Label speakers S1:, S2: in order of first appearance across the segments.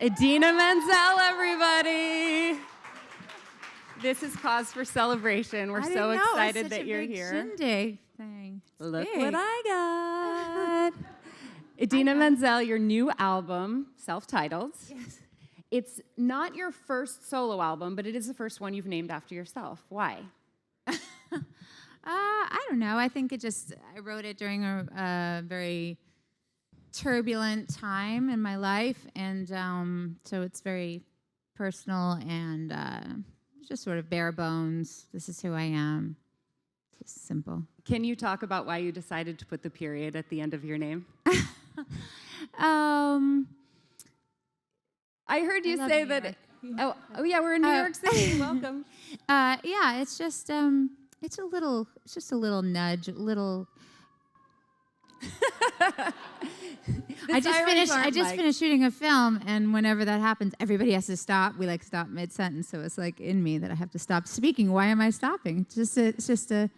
S1: Idina Menzel, everybody. This is cause for celebration. We're so excited that you're here.
S2: Shindig thing.
S1: Look what I got. Idina Menzel, your new album, self-titled.
S2: Yes.
S1: It's not your first solo album, but it is the first one you've named after yourself. Why?
S2: I don't know. I think I wrote it during a very turbulent time in my life, and so it's very personal and just sort of bare bones. This is who I am. Just simple.
S1: Can you talk about why you decided to put the period at the end of your name? I heard you say that. Oh yeah, we're in New York City. Welcome.
S2: Yeah, it's just it's just a little nudge, a little. I just finished shooting a film, and whenever that happens, everybody has to stop. We stop mid-sentence, so it's in me that I have to stop speaking. Why am I stopping? It's just a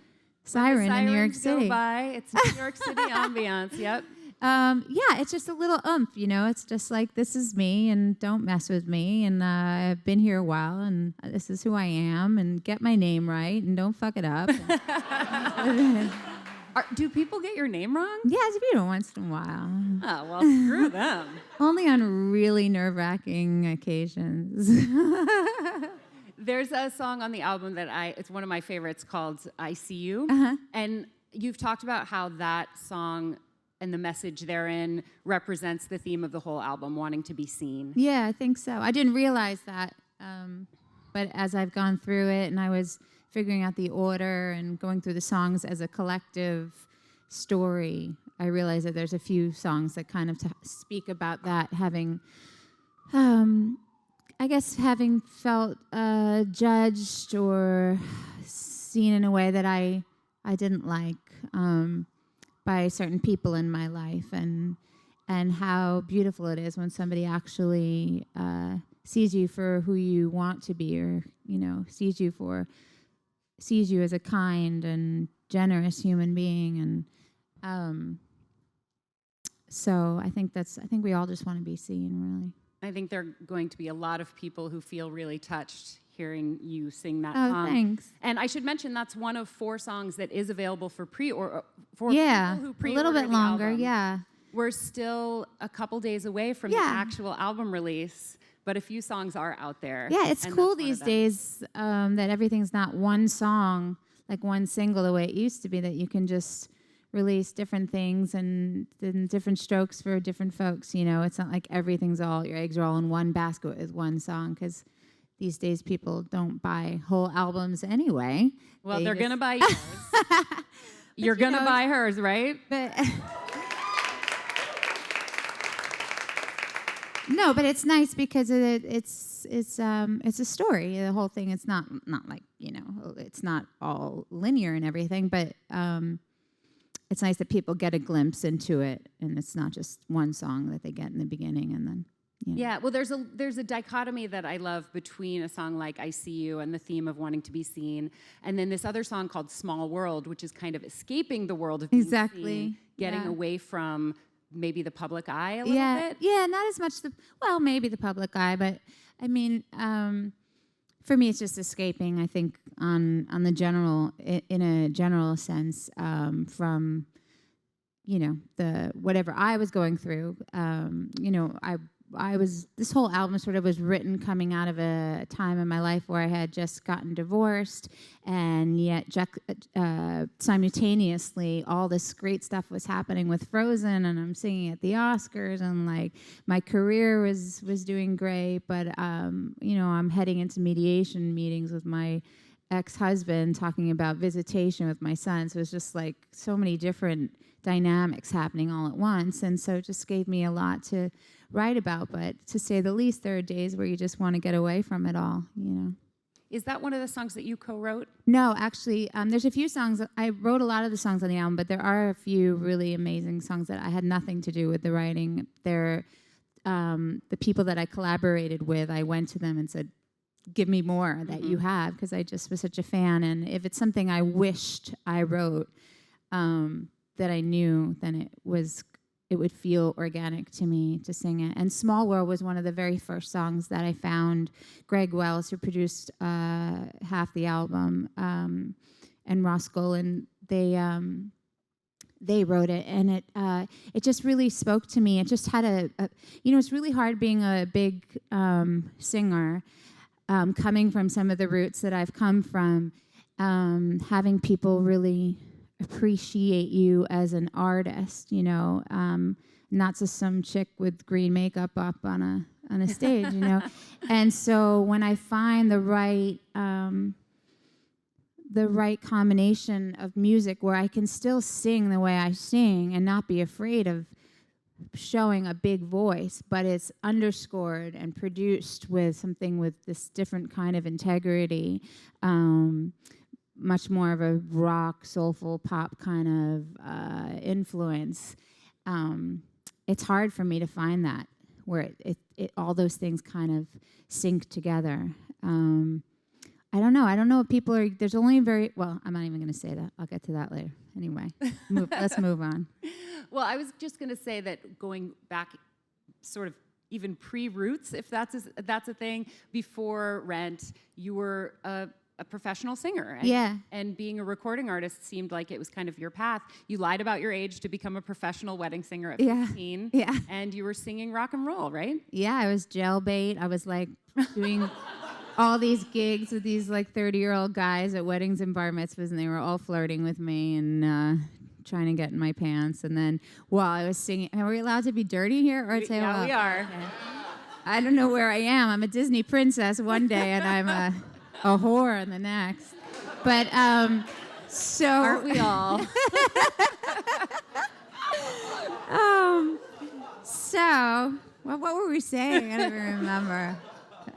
S2: siren in New York City.
S1: Go by. It's New York City ambiance. Yep.
S2: Yeah, it's just a little It's just this is me, and don't mess with me. And I've been here a while, and this is who I am, and get my name right, and don't fuck it up.
S1: Do people get your name wrong?
S2: Yes, we do once in a while.
S1: Oh, well, screw them.
S2: Only on really nerve-wracking occasions.
S1: There's a song on the album it's one of my favorites called I See You.
S2: Uh-huh.
S1: And you've talked about how that song and the message therein represents the theme of the whole album, wanting to be seen.
S2: Yeah, I think so. I didn't realize that. But as I've gone through it and I was figuring out the order and going through the songs as a collective story, I realized that there's a few songs that kind of speak about that, having felt judged or seen in a way that I didn't like by certain people in my life, and how beautiful it is when somebody actually sees you for who you want to be, or sees you as a kind and generous human being, and so I think we all just want to be seen, really.
S1: I think there are going to be a lot of people who feel really touched hearing you sing that
S2: song.
S1: Oh,
S2: thanks.
S1: And I should mention that's one of 4 songs that is available for for people who pre-order
S2: a little bit longer.
S1: album.
S2: Yeah,
S1: we're still a couple days away from the actual album release, but a few songs are out there.
S2: Yeah, it's cool these days that everything's not one song, one single, the way it used to be, that you can just release different things and different strokes for different folks. It's not like your eggs are all in one basket with one song, because these days people don't buy whole albums anyway.
S1: Well, they're going to buy yours. You're going to buy hers, right?
S2: But no, but it's nice because it's a story. The whole thing. It's not it's not all linear and everything, but it's nice that people get a glimpse into it, and it's not just one song that they get in the beginning and then.
S1: Yeah, well, there's a dichotomy that I love between a song like I See You and the theme of wanting to be seen, and then this other song called Small World, which is kind of escaping the world of being seen, getting away from maybe the public eye a little bit.
S2: Yeah, not as much maybe the public eye, but I mean, for me, it's just escaping, I think, in a general sense, from, the whatever I was going through. This whole album sort of was written coming out of a time in my life where I had just gotten divorced, and yet simultaneously all this great stuff was happening with Frozen, and I'm singing at the Oscars, and my career was doing great, but I'm heading into mediation meetings with my ex-husband, talking about visitation with my son. So it was just so many different dynamics happening all at once, and so it just gave me a lot to write about. But to say the least, there are days where you just want to get away from it all.
S1: Is that one of the songs that you co-wrote?
S2: No, actually, there's a few songs. I wrote a lot of the songs on the album, but there are a few really amazing songs that I had nothing to do with the writing. They're the people that I collaborated with. I went to them and said, give me more that you have, because I just was such a fan. And if it's something I wished I wrote that I knew, then it was it would feel organic to me to sing it. And Small World was one of the very first songs that I found. Greg Wells, who produced half the album, and Ross Golan, they wrote it, and it just really spoke to me. It just had it's really hard being a big singer, coming from some of the roots that I've come from, having people really appreciate you as an artist, not just some chick with green makeup up on a stage, And so when I find the right combination of music where I can still sing the way I sing and not be afraid of showing a big voice, but it's underscored and produced with something with this different kind of integrity, much more of a rock, soulful, pop kind of influence. It's hard for me to find that, where it all those things kind of sync together. I don't know. I don't know if people are. There's only well. I'm not even going to say that. I'll get to that later. Anyway, let's move on.
S1: Well, I was just going to say that going back, sort of even pre-Roots, if that's a thing, before Rent, you were a professional singer.
S2: Yeah.
S1: And being a recording artist seemed like it was kind of your path. You lied about your age to become a professional wedding singer at 15.
S2: Yeah.
S1: And you were singing rock and roll, right?
S2: Yeah, I was jailbait. I was like doing all these gigs with these like 30-year-old guys at weddings and bar mitzvahs, and they were all flirting with me and trying to get in my pants. And then while I was singing, are we allowed to be dirty here? Or say,
S1: yeah, we are.
S2: Okay. I don't know where I am. I'm a Disney princess one day, and I'm a whore in the next. But so
S1: aren't we all?
S2: What were we saying? I don't even remember.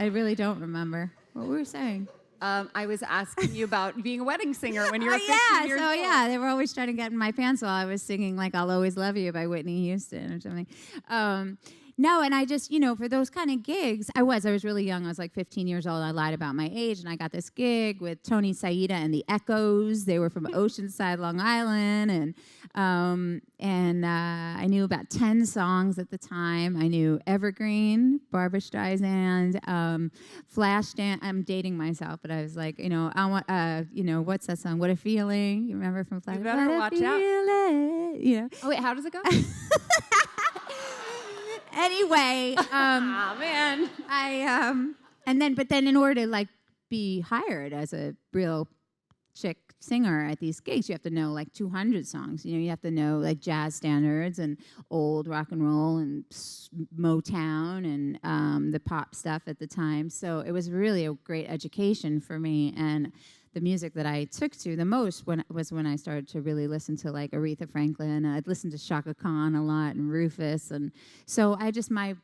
S2: I really don't remember what we were saying.
S1: I was asking you about being a wedding singer when you were 15 years old.
S2: Yeah, they were always trying to get in my pants while I was singing like "I'll Always Love You" by Whitney Houston or something. No, and I just, for those kind of gigs, I was really young. I was like 15 years old. I lied about my age, and I got this gig with Tony Saida and the Echoes. They were from Oceanside, Long Island, and I knew about 10 songs at the time. I knew Evergreen, Barbra Streisand, Flashdance. I'm dating myself, but I was like, I want, what's that song? What a Feeling. You remember from Flashdance?
S1: You better watch out. Oh wait, how does it go?
S2: Anyway,
S1: man.
S2: But then in order to like be hired as a real chick singer at these gigs, you have to know like 200 songs. You have to know like jazz standards and old rock and roll and Motown and the pop stuff at the time. So it was really a great education for me. And the music that I took to the most when I started to really listen to like Aretha Franklin. I'd listened to Shaka Khan a lot and Rufus, and so I just I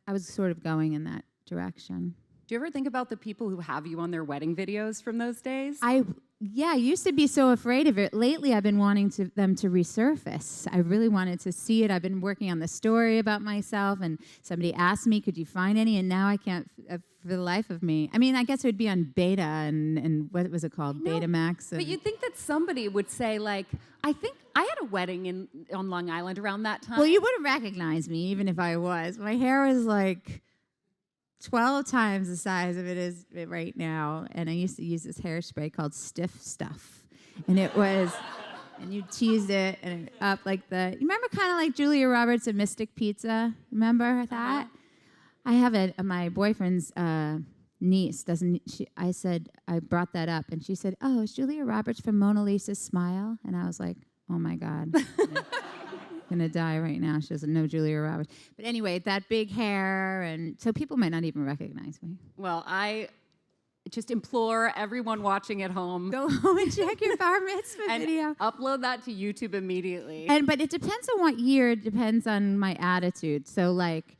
S2: was sort of going in that direction.
S1: Do you ever think about the people who have you on their wedding videos from those days?
S2: I used to be so afraid of it. Lately, I've been wanting them to resurface. I really wanted to see it. I've been working on the story about myself, and somebody asked me, could you find any? And now I can't, for the life of me. I mean, I guess it would be on Beta and what was it called? Betamax.
S1: But you'd think that somebody would say, like, I think I had a wedding on Long Island around that time.
S2: Well, you wouldn't recognize me, even if I was. My hair was like 12 times the size of it is right now, and I used to use this hairspray called Stiff Stuff, and it was, and you teased it and up like you remember kind of like Julia Roberts and Mystic Pizza, remember that? I have my boyfriend's niece, I brought that up, and she said, oh, is Julia Roberts from Mona Lisa's Smile? And I was like, oh my God. Gonna die right now. She doesn't know Julia Roberts. But anyway, that big hair, and so people might not even recognize me.
S1: Well, I just implore everyone watching at home,
S2: go home and check your bar mitzvah video.
S1: Upload that to YouTube immediately.
S2: But it depends on what year. It depends on my attitude. So like,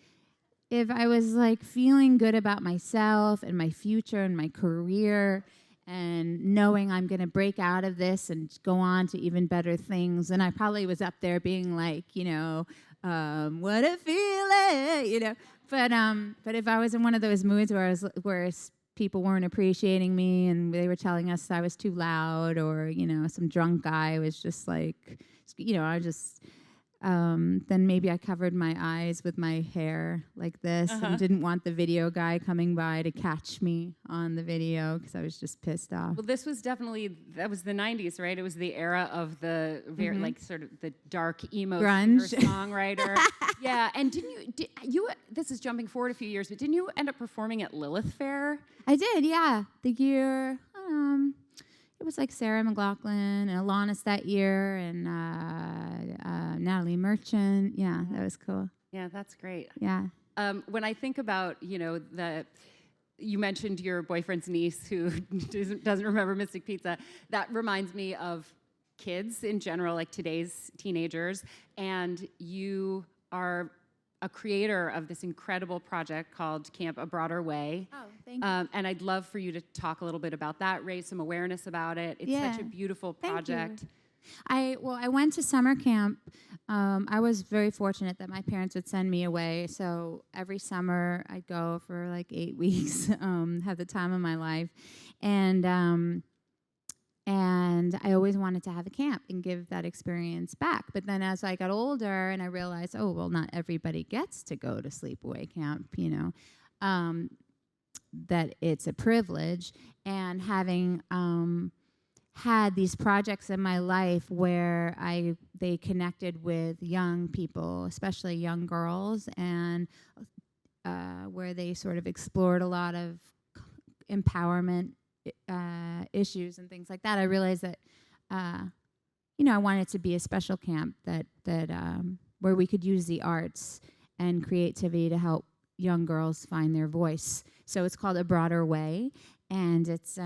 S2: if I was like feeling good about myself and my future and my career, and knowing I'm going to break out of this and go on to even better things. And I probably was up there being like, what a feeling, But if I was in one of those moods where people weren't appreciating me and they were telling us I was too loud, or, some drunk guy was just like, then maybe I covered my eyes with my hair like this and didn't want the video guy coming by to catch me on the video because I was just pissed off.
S1: Well, this was definitely, that was the 90s, right? It was the era of the very, like, sort of the dark emo
S2: Grunge.
S1: singer-songwriter. Yeah, and this is jumping forward a few years, but didn't you end up performing at Lilith Fair?
S2: I did, yeah. The year, it was like Sarah McLachlan and Alanis that year and Natalie Merchant. Yeah, that was cool.
S1: Yeah, that's great.
S2: Yeah.
S1: When I think about, you mentioned your boyfriend's niece who doesn't remember Mystic Pizza. That reminds me of kids in general, like today's teenagers. And you are a creator of this incredible project called Camp A Broader Way.
S2: Oh, thank you.
S1: And I'd love for you to talk a little bit about that, raise some awareness about it. It's such a beautiful project.
S2: I went to summer camp. I was very fortunate that my parents would send me away. So every summer I'd go for like 8 weeks, have the time of my life. And I always wanted to have a camp and give that experience back. But then as I got older and I realized, oh, well, not everybody gets to go to sleepaway camp, that it's a privilege. And having had these projects in my life where they connected with young people, especially young girls, and where they sort of explored a lot of empowerment issues and things like that, I realized that I wanted it to be a special camp that where we could use the arts and creativity to help young girls find their voice. So it's called A Broader Way, and it's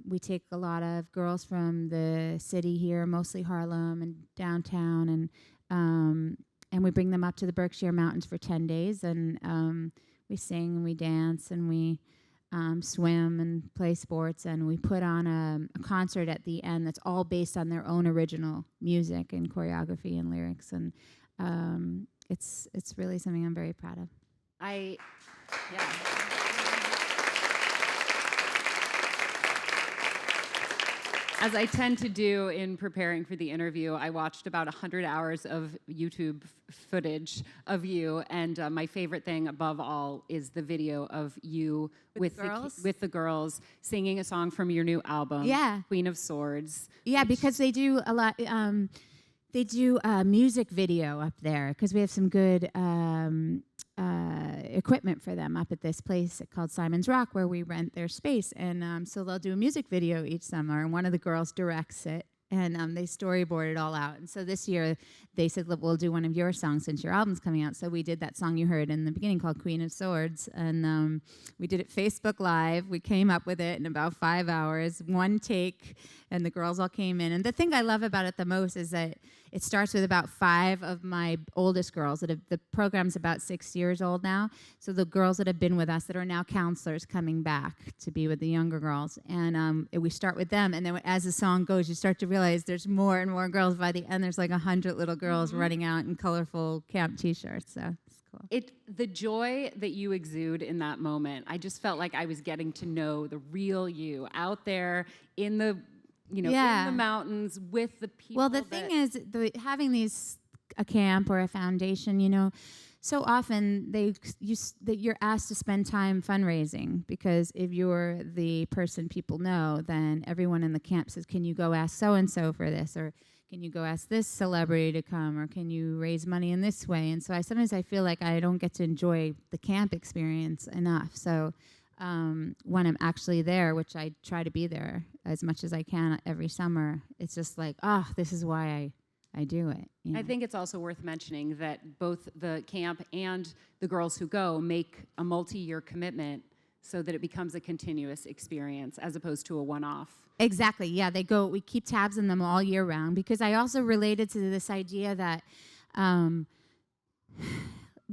S2: we take a lot of girls from the city here, mostly Harlem and downtown, and we bring them up to the Berkshire Mountains for 10 days, and we sing and we dance and we swim and play sports, and we put on a concert at the end that's all based on their own original music and choreography and lyrics, and it's really something I'm very proud of.
S1: As I tend to do in preparing for the interview, I watched about 100 hours of YouTube footage of you, and my favorite thing above all is the video of you with the girls singing a song from your new album, Queen of Swords.
S2: Yeah, because they do a lot. They do a music video up there because we have some good equipment for them up at this place called Simon's Rock, where we rent their space. And so they'll do a music video each summer, and one of the girls directs it, and they storyboard it all out. And so this year they said, look, we'll do one of your songs since your album's coming out. So we did that song you heard in the beginning called Queen of Swords, and we did it Facebook Live. We came up with it in about 5 hours, one take, and the girls all came in. And the thing I love about it the most is that it starts with about 5 of my oldest girls. The program's about 6 years old now. So the girls that have been with us that are now counselors coming back to be with the younger girls. And we start with them. And then as the song goes, you start to realize there's more and more girls. By the end, there's like 100 little girls running out in colorful camp T-shirts. So it's cool.
S1: The joy that you exude in that moment, I just felt like I was getting to know the real you out there in the in the mountains with the people.
S2: Well, the thing is, having a camp or a foundation, so often you're asked to spend time fundraising, because if you're the person people know, then everyone in the camp says, can you go ask so-and-so for this, or can you go ask this celebrity to come, or can you raise money in this way? And so sometimes I feel like I don't get to enjoy the camp experience enough. So when I'm actually there, which I try to be there as much as I can every summer, it's just like, this is why I do it.
S1: I think it's also worth mentioning that both the camp and the girls who go make a multi-year commitment so that it becomes a continuous experience as opposed to a one-off.
S2: Exactly, yeah, we keep tabs on them all year round, because I also related to this idea that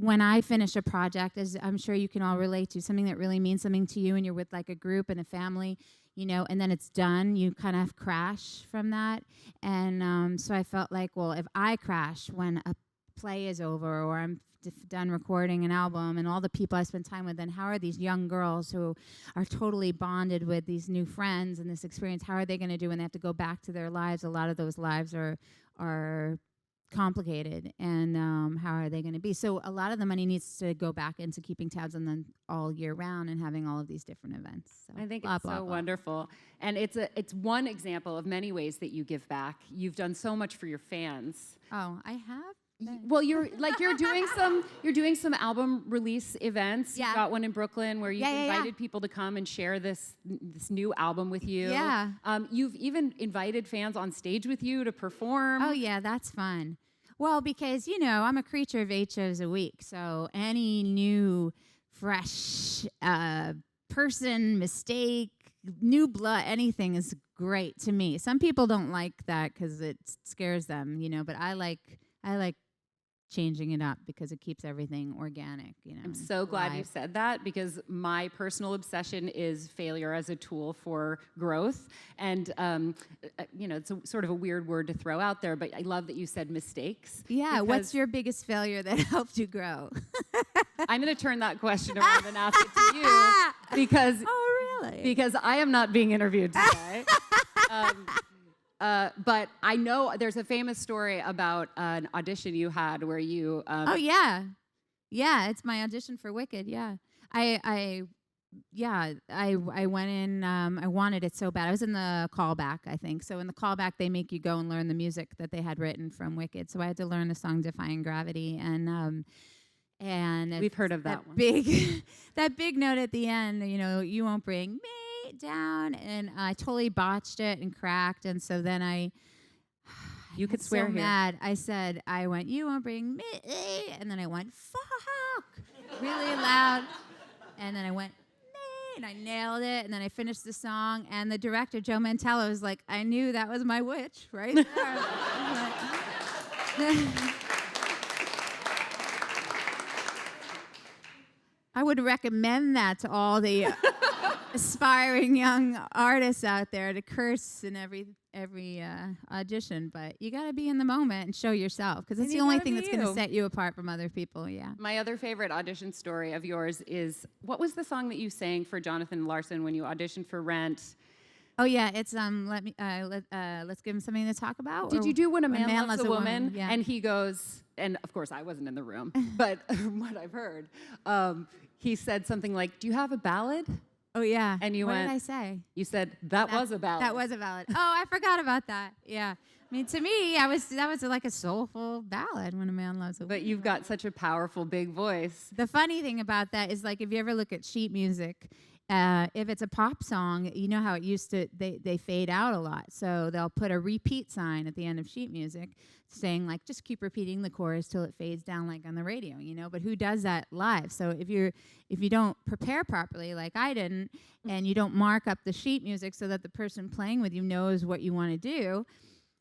S2: when I finish a project, as I'm sure you can all relate to, something that really means something to you, and you're with like a group and a family, and then it's done, you kind of crash from that. And so I felt like, well, if I crash when a play is over, or I'm done recording an album, and all the people I spend time with, then how are these young girls who are totally bonded with these new friends and this experience, how are they going to do when they have to go back to their lives? A lot of those lives are complicated, and how are they going to be? So a lot of the money needs to go back into keeping tabs on them all year round and having all of these different events. So
S1: I think
S2: blah,
S1: it's
S2: blah,
S1: so
S2: blah.
S1: wonderful, and it's one example of many ways that you give back. You've done so much for your fans.
S2: Oh, I have.
S1: Well, you're doing some album release events.
S2: Yeah.
S1: You got one in Brooklyn where you've
S2: Yeah.
S1: invited people to come and share this new album with you.
S2: Yeah.
S1: You've even invited fans on stage with you to perform.
S2: Oh yeah, that's fun. Well, because I'm a creature of 8 shows a week, so any new, fresh person, mistake, new blood, anything is great to me. Some people don't like that because it scares them, but I like changing it up because it keeps everything organic.
S1: I'm so glad you
S2: alive.
S1: said that, because my personal obsession is failure as a tool for growth. And, it's sort of a weird word to throw out there, but I love that you said mistakes.
S2: Yeah, what's your biggest failure that helped you grow?
S1: I'm going to turn that question around and ask it to you because,
S2: oh, really?
S1: because I am not being interviewed today. But I know there's a famous story about an audition you had where you.
S2: Oh yeah, it's my audition for Wicked. Yeah, I went in. I wanted it so bad. I was in the callback, I think. So in the callback, they make you go and learn the music that they had written from Wicked. So I had to learn the song "Defying Gravity," and
S1: We've heard of that one.
S2: That big note at the end. You won't bring me down, and I totally botched it and cracked, and so then
S1: You could swear
S2: so
S1: here.
S2: mad. I went, you won't bring me, and then I went, fuck, really loud, and then I went, me, and I nailed it, and then I finished the song, and the director, Joe Mantello, was like, I knew that was my witch right there. I would recommend that to all the aspiring young artists out there, to curse in every audition, but you got to be in the moment and show yourself, because it's the only thing that's going to set you apart from other people. Yeah.
S1: My other favorite audition story of yours is, what was the song that you sang for Jonathan Larson when you auditioned for Rent?
S2: Oh yeah, it's let's give him something to talk about.
S1: Did you do When a Man Loves a
S2: Woman?
S1: Woman?
S2: Yeah.
S1: And he goes, and of course I wasn't in the room, but from what I've heard, he said something like, "Do you have a ballad?"
S2: Oh yeah.
S1: And you
S2: what
S1: went,
S2: did I say?
S1: You said that was a ballad.
S2: That was a ballad. Oh, I forgot about that. Yeah. I mean, to me, that was like a soulful ballad, When a Man Loves a Woman.
S1: But you've got such a powerful big voice.
S2: The funny thing about that is, like, if you ever look at sheet music, if it's a pop song, you know how it used to, they fade out a lot. So they'll put a repeat sign at the end of sheet music saying, like, just keep repeating the chorus till it fades down, like on the radio, But who does that live? So if you don't prepare properly, like I didn't, and you don't mark up the sheet music so that the person playing with you knows what you want to do,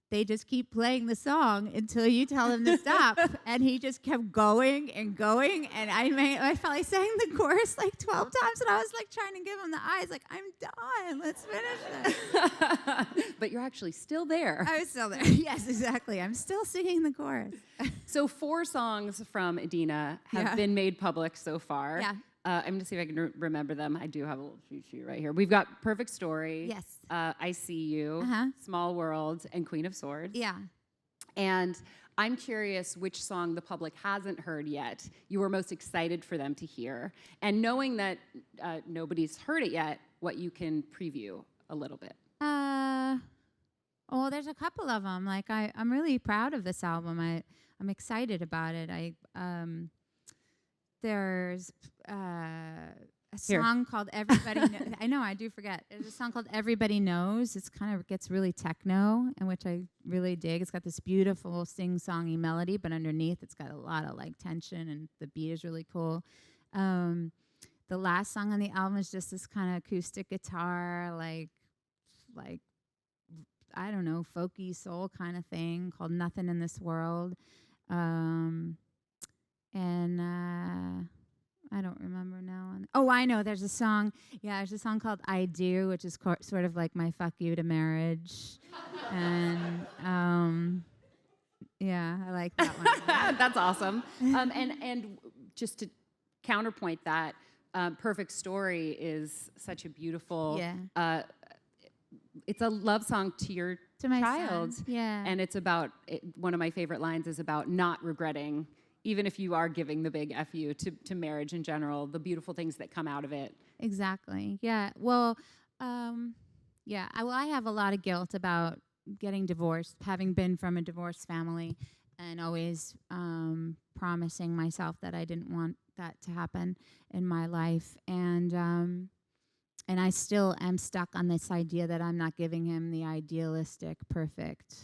S2: they just keep playing the song until you tell them to stop. And he just kept going and going. And I felt like sang the chorus like 12 times. And I was like trying to give him the eyes, like, I'm done. Let's finish it.
S1: But you're actually still there.
S2: I was still there. Yes, exactly. I'm still singing the chorus.
S1: So 4 songs from Idina have been made public so far.
S2: Yeah.
S1: I'm going to see if I can remember them. I do have a little cheat sheet right here. We've got Perfect Story.
S2: Yes.
S1: I See You. Small World, and Queen of Swords.
S2: Yeah.
S1: And I'm curious which song the public hasn't heard yet you were most excited for them to hear. And knowing that nobody's heard it yet, what you can preview a little bit.
S2: Well, there's a couple of them. Like, I'm really proud of this album. I'm excited about it. There's a song called Everybody Knows. I know, I do forget. There's a song called Everybody Knows. It's kind of gets really techno, and which I really dig. It's got this beautiful sing-songy melody, but underneath it's got a lot of like tension, and the beat is really cool. The last song on the album is just this kind of acoustic guitar, like I don't know, folky soul kind of thing called Nothing in This World. And I don't remember now. Oh, I know. There's a song. Yeah, there's a song called I Do, which is sort of like my fuck you to marriage. And yeah, I like that one.
S1: That's awesome. And just to counterpoint that, Perfect Story is such a beautiful, it's a love song to your
S2: to my
S1: child.
S2: son. Yeah.
S1: And it's about, one of my favorite lines is about not regretting, even if you are giving the big FU to marriage in general, the beautiful things that come out of it.
S2: Exactly. Yeah. Well, I have a lot of guilt about getting divorced, having been from a divorced family, and always promising myself that I didn't want that to happen in my life. And I still am stuck on this idea that I'm not giving him the idealistic, perfect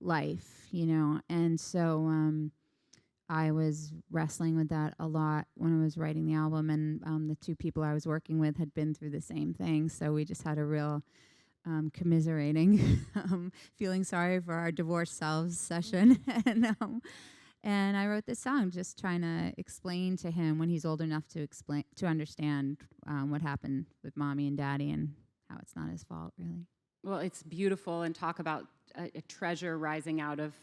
S2: life, And so I was wrestling with that a lot when I was writing the album, and the two people I was working with had been through the same thing, so we just had a real commiserating, feeling sorry for our divorced selves session, and I wrote this song just trying to explain to him when he's old enough to understand what happened with mommy and daddy and how it's not his fault, really.
S1: Well, it's beautiful, and talk about a treasure rising out of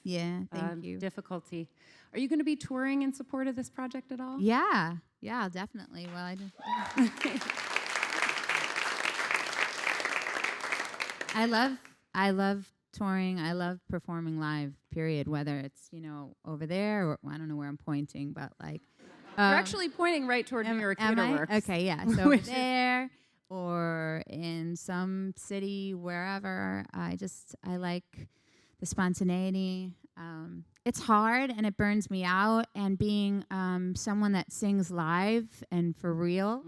S2: Thank you.
S1: difficulty. Are you going to be touring in support of this project at all?
S2: Yeah, definitely. Well, I love touring. I love performing live, period, whether it's, over there or I don't know where I'm pointing, but like
S1: you're actually pointing right toward New York Theater Works.
S2: Okay, yeah. So over there or in some city, wherever. I like the spontaneity. It's hard and it burns me out. And being someone that sings live and for real,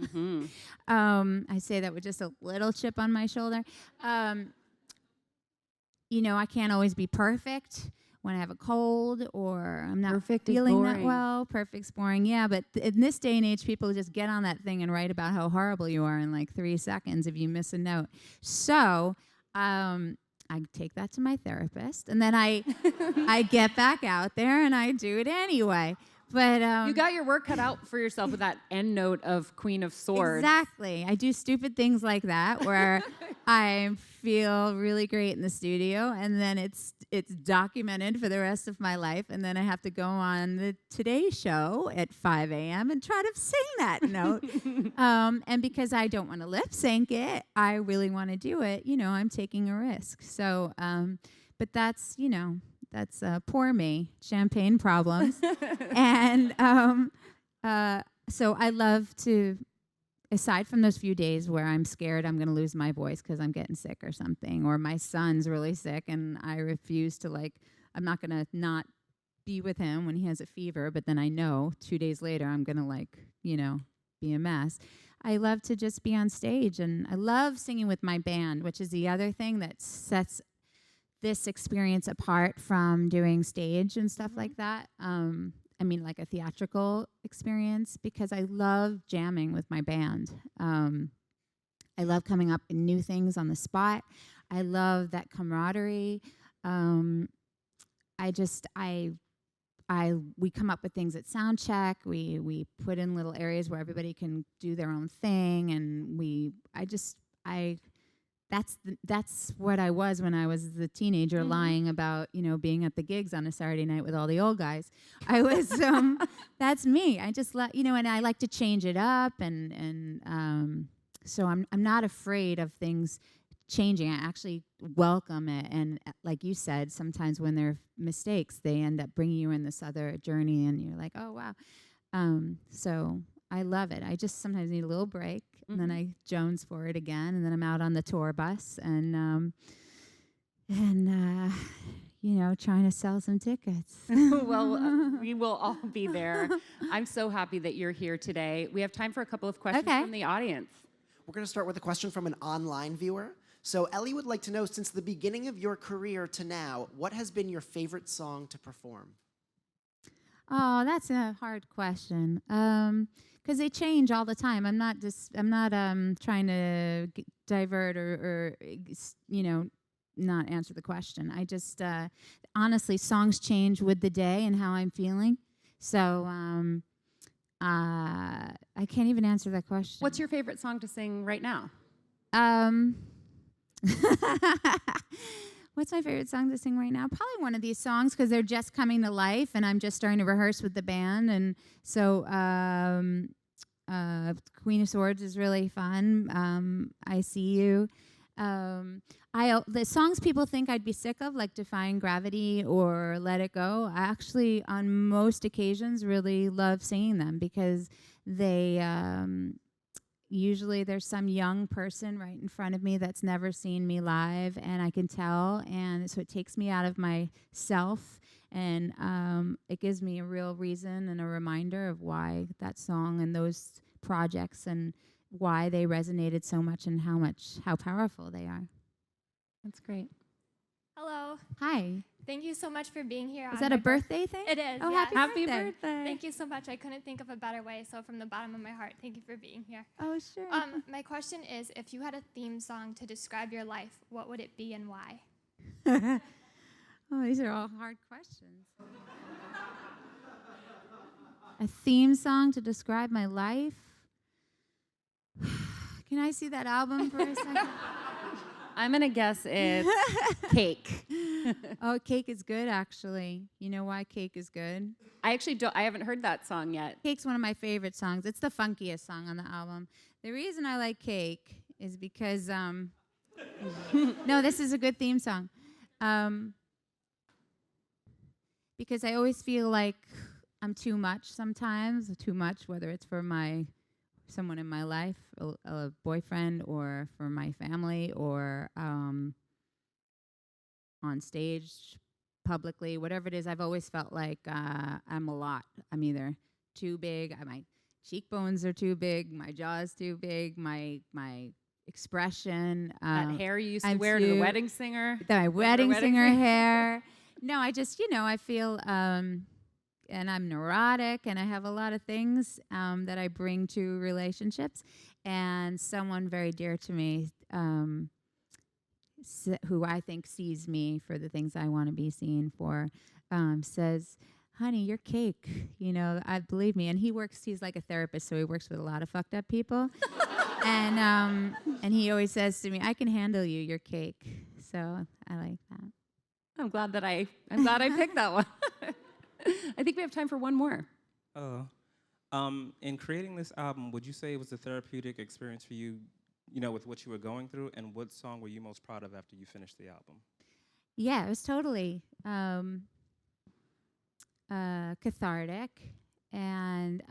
S2: I say that with just a little chip on my shoulder. I can't always be perfect when I have a cold or I'm not feeling that well. Perfect's boring, yeah. But in this day and age, people just get on that thing and write about how horrible you are in like 3 seconds if you miss a note. So I take that to my therapist, and then I get back out there and I do it anyway. But
S1: you got your work cut out for yourself with that end note of Queen of Swords.
S2: Exactly. I do stupid things like that where I feel really great in the studio, and then it's documented for the rest of my life, and then I have to go on the Today Show at 5 a.m. and try to sing that note. And because I don't want to lip sync it, I really want to do it. I'm taking a risk. So, but that's poor me, champagne problems. And so I love to, aside from those few days where I'm scared I'm going to lose my voice because I'm getting sick or something, or my son's really sick and I refuse to, I'm not going to not be with him when he has a fever, but then I know 2 days later I'm going to, be a mess. I love to just be on stage, and I love singing with my band, which is the other thing that sets this experience apart from doing stage and stuff like that. Like a theatrical experience, because I love jamming with my band. I love coming up with new things on the spot. I love that camaraderie. We come up with things at sound check. We put in little areas where everybody can do their own thing, and that's what I was when I was the teenager, lying about, being at the gigs on a Saturday night with all the old guys. I was, that's me. I just and I like to change it up, and so I'm not afraid of things changing. I actually welcome it, and like you said, sometimes when there are mistakes, they end up bringing you in this other journey, and you're like, oh wow. So I love it. I just sometimes need a little break, and then I jones for it again, and then I'm out on the tour bus and trying to sell some tickets.
S1: Well, we will all be there. I'm so happy that you're here today. We have time for a couple of questions from the audience.
S3: We're going to start with a question from an online viewer. So Ellie would like to know, since the beginning of your career to now, what has been your favorite song to perform?
S2: Oh, that's a hard question. Because they change all the time. I'm not trying to divert or not answer the question. I just honestly, songs change with the day and how I'm feeling. So I can't even answer that question.
S1: What's your favorite song to sing right now?
S2: What's my favorite song to sing right now? Probably one of these songs, because they're just coming to life and I'm just starting to rehearse with the band. And so Queen of Swords is really fun. I See You. The songs people think I'd be sick of, like Defying Gravity or Let It Go, I actually, on most occasions, really love singing them because they usually there's some young person right in front of me that's never seen me live, and I can tell, and so it takes me out of myself, and it gives me a real reason and a reminder of why that song and those projects and why they resonated so much and how powerful they are.
S1: That's great.
S4: Hello.
S2: Hi.
S4: Thank you so much for being here.
S2: Is that a birthday thing?
S4: It is.
S2: Oh,
S4: yes.
S2: happy birthday.
S4: Thank you so much. I couldn't think of a better way. So from the bottom of my heart, thank you for being here.
S2: Oh, sure.
S4: My question is, if you had a theme song to describe your life, what would it be and why?
S2: Oh, these are all hard questions. A theme song to describe my life? Can I see that album for a second?
S1: I'm going to guess it's Cake.
S2: Oh, Cake is good, actually. You know why Cake is good?
S1: I haven't heard that song yet.
S2: Cake's one of my favorite songs. It's the funkiest song on the album. The reason I like Cake is because, no, this is a good theme song. Because I always feel like I'm too much sometimes, whether it's for someone in my life, a boyfriend, or for my family, or on stage, publicly, whatever it is. I've always felt like I'm a lot. I'm either too big, my cheekbones are too big, my jaw is too big, my expression.
S1: That hair you used to wear to the wedding singer.
S2: My wedding singer hair. No, I just, I feel, and I'm neurotic, and I have a lot of things that I bring to relationships. And someone very dear to me, who I think sees me for the things I want to be seen for, says, "Honey, you're Cake." I believe me. And he's like a therapist, so he works with a lot of fucked up people. and he always says to me, "I can handle you. You're Cake." So I like that.
S1: I'm glad I picked that one. I think we have time for one more.
S5: In creating this album, would you say it was a therapeutic experience for you, with what you were going through? And what song were you most proud of after you finished the album?
S2: Yeah, it was totally cathartic. And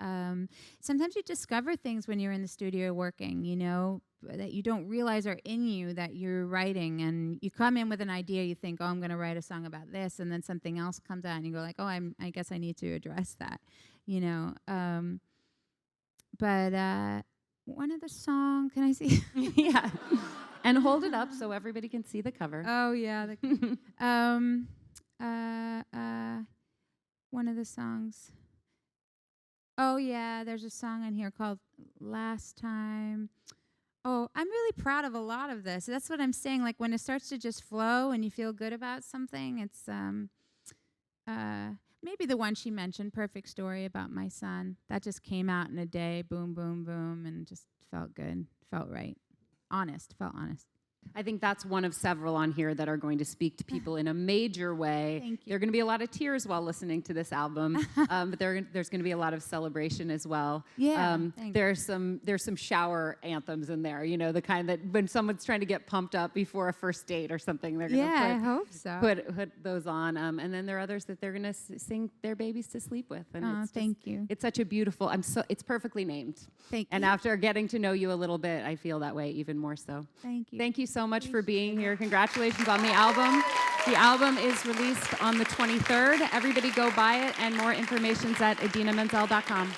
S2: sometimes you discover things when you're in the studio working, that you don't realize are in you that you're writing. And you come in with an idea, you think, oh, I'm going to write a song about this. And then something else comes out and you go like, oh, I guess I need to address that, But one other song, can I see?
S1: Yeah. And hold it up so everybody can see the cover.
S2: Oh, yeah. One of the songs. Oh, yeah, there's a song in here called Last Time. Oh, I'm really proud of a lot of this. That's what I'm saying. Like, when it starts to just flow and you feel good about something, it's maybe the one she mentioned, Perfect Story, about my son. That just came out in a day, boom, boom, boom, and just felt good, felt right. Felt honest.
S1: I think that's one of several on here that are going to speak to people in a major way.
S2: Thank you.
S1: There are going to be a lot of tears while listening to this album, but there's going to be a lot of celebration as well.
S2: Yeah,
S1: there's some shower anthems in there, the kind that when someone's trying to get pumped up before a first date or something, they're going to
S2: I hope so.
S1: put those on. And then there are others that they're going to sing their babies to sleep with. And
S2: thank you.
S1: It's such a beautiful. It's perfectly named.
S2: Thank you.
S1: And after getting to know you a little bit, I feel that way even more so.
S2: Thank you.
S1: Thank you so much for being here. Congratulations on the album. The album is released on the 23rd. Everybody go buy it, and more information's at idinamenzel.com.